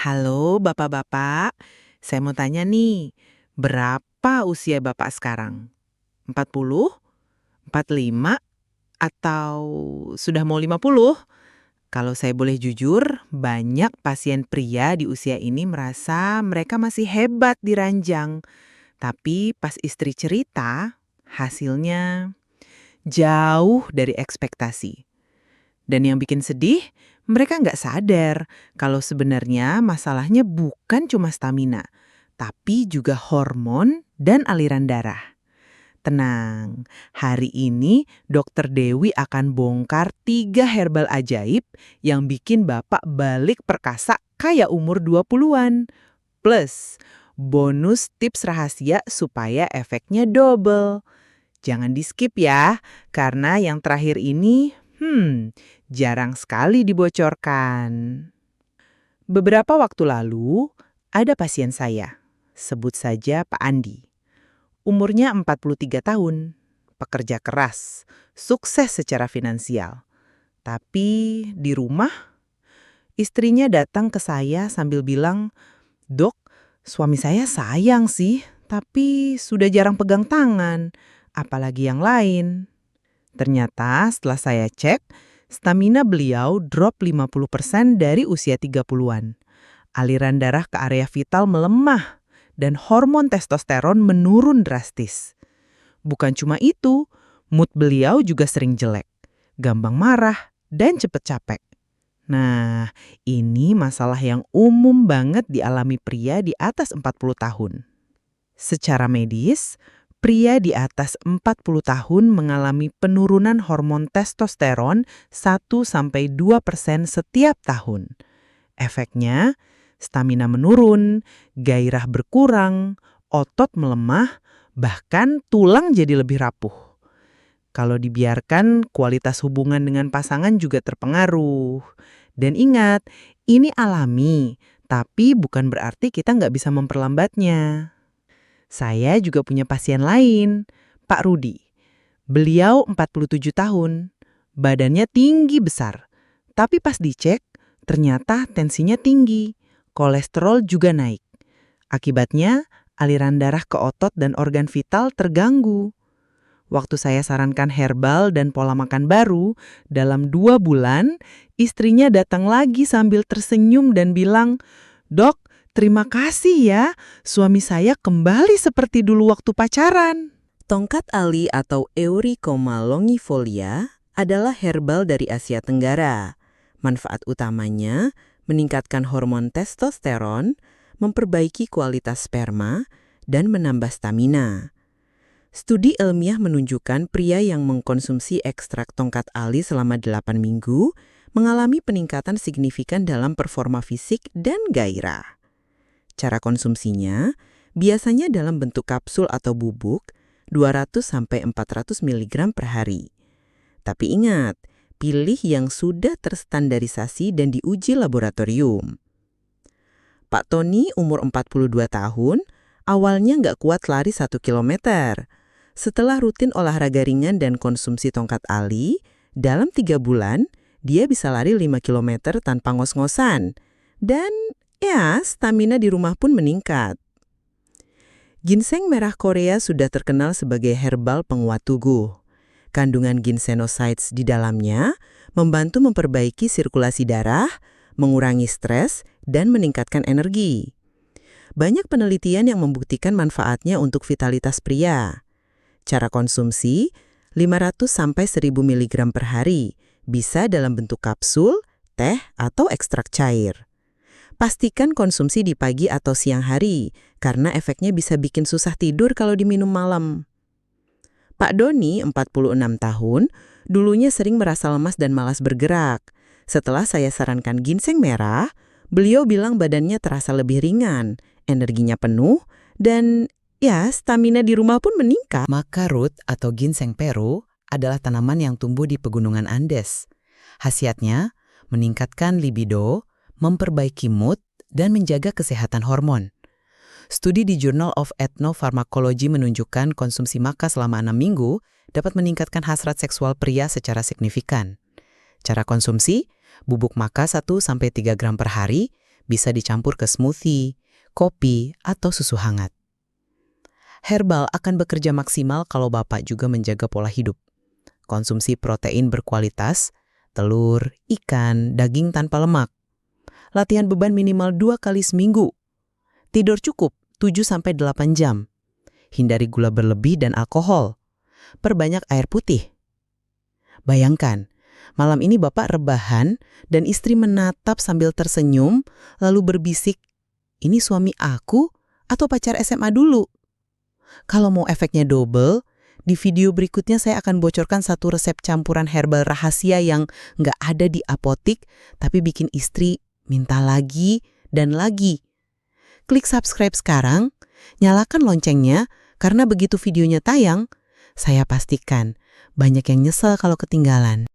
Halo Bapak-bapak, saya mau tanya nih, berapa usia Bapak sekarang? 40, 45, atau sudah mau 50? Kalau saya boleh jujur, banyak pasien pria di usia ini merasa mereka masih hebat di ranjang. Tapi pas istri cerita, hasilnya jauh dari ekspektasi. Dan yang bikin sedih, mereka nggak sadar kalau sebenarnya masalahnya bukan cuma stamina, tapi juga hormon dan aliran darah. Tenang, hari ini Dokter Dewi akan bongkar 3 herbal ajaib yang bikin Bapak balik perkasa kayak umur 20-an. Plus, bonus tips rahasia supaya efeknya double. Jangan di-skip ya, karena yang terakhir ini, jarang sekali dibocorkan. Beberapa waktu lalu, ada pasien saya, sebut saja Pak Andi. Umurnya 43 tahun, pekerja keras, sukses secara finansial. Tapi di rumah, istrinya datang ke saya sambil bilang, "Dok, suami saya sayang sih, tapi sudah jarang pegang tangan, apalagi yang lain." Ternyata setelah saya cek, stamina beliau drop 50% dari usia 30-an. Aliran darah ke area vital melemah dan hormon testosteron menurun drastis. Bukan cuma itu, mood beliau juga sering jelek, gampang marah, dan cepet capek. Nah, ini masalah yang umum banget dialami pria di atas 40 tahun. Secara medis, pria di atas 40 tahun mengalami penurunan hormon testosteron 1-2% setiap tahun. Efeknya, stamina menurun, gairah berkurang, otot melemah, bahkan tulang jadi lebih rapuh. Kalau dibiarkan, kualitas hubungan dengan pasangan juga terpengaruh. Dan ingat, ini alami, tapi bukan berarti kita nggak bisa memperlambatnya. Saya juga punya pasien lain, Pak Rudi. Beliau 47 tahun, badannya tinggi besar. Tapi pas dicek, ternyata tensinya tinggi, kolesterol juga naik. Akibatnya, aliran darah ke otot dan organ vital terganggu. Waktu saya sarankan herbal dan pola makan baru, dalam 2 bulan, istrinya datang lagi sambil tersenyum dan bilang, "Dok, terima kasih ya, suami saya kembali seperti dulu waktu pacaran." Tongkat ali atau Euricoma longifolia adalah herbal dari Asia Tenggara. Manfaat utamanya meningkatkan hormon testosteron, memperbaiki kualitas sperma, dan menambah stamina. Studi ilmiah menunjukkan pria yang mengkonsumsi ekstrak tongkat ali selama 8 minggu mengalami peningkatan signifikan dalam performa fisik dan gairah. Cara konsumsinya biasanya dalam bentuk kapsul atau bubuk 200-400 mg per hari. Tapi ingat, pilih yang sudah terstandarisasi dan diuji laboratorium. Pak Tony umur 42 tahun, awalnya nggak kuat lari 1 kilometer. Setelah rutin olahraga ringan dan konsumsi tongkat ali, dalam 3 bulan, dia bisa lari 5 kilometer tanpa ngos-ngosan. Dan ya, stamina di rumah pun meningkat. Ginseng merah Korea sudah terkenal sebagai herbal penguat tubuh. Kandungan ginsenosides di dalamnya membantu memperbaiki sirkulasi darah, mengurangi stres, dan meningkatkan energi. Banyak penelitian yang membuktikan manfaatnya untuk vitalitas pria. Cara konsumsi 500-1000 mg per hari, bisa dalam bentuk kapsul, teh, atau ekstrak cair. Pastikan konsumsi di pagi atau siang hari, karena efeknya bisa bikin susah tidur kalau diminum malam. Pak Doni, 46 tahun, dulunya sering merasa lemas dan malas bergerak. Setelah saya sarankan ginseng merah, beliau bilang badannya terasa lebih ringan, energinya penuh, dan ya, stamina di rumah pun meningkat. Maka root atau ginseng Peru adalah tanaman yang tumbuh di pegunungan Andes. Khasiatnya meningkatkan libido, memperbaiki mood, dan menjaga kesehatan hormon. Studi di Journal of Ethnopharmacology menunjukkan konsumsi maka selama 6 minggu dapat meningkatkan hasrat seksual pria secara signifikan. Cara konsumsi, bubuk maka 1-3 gram per hari, Bisa dicampur ke smoothie, kopi, atau susu hangat. Herbal akan bekerja maksimal kalau Bapak juga menjaga pola hidup. Konsumsi protein berkualitas, telur, ikan, daging tanpa lemak. Latihan beban minimal 2 kali seminggu. Tidur cukup 7-8 jam. Hindari gula berlebih dan alkohol. Perbanyak air putih. Bayangkan, malam ini Bapak rebahan dan istri menatap sambil tersenyum lalu berbisik, "Ini suami aku atau pacar SMA dulu?" Kalau mau efeknya double, di video berikutnya saya akan bocorkan satu resep campuran herbal rahasia yang nggak ada di apotik, tapi bikin istri minta lagi dan lagi. Klik subscribe sekarang, nyalakan loncengnya, karena begitu videonya tayang, saya pastikan banyak yang nyesel kalau ketinggalan.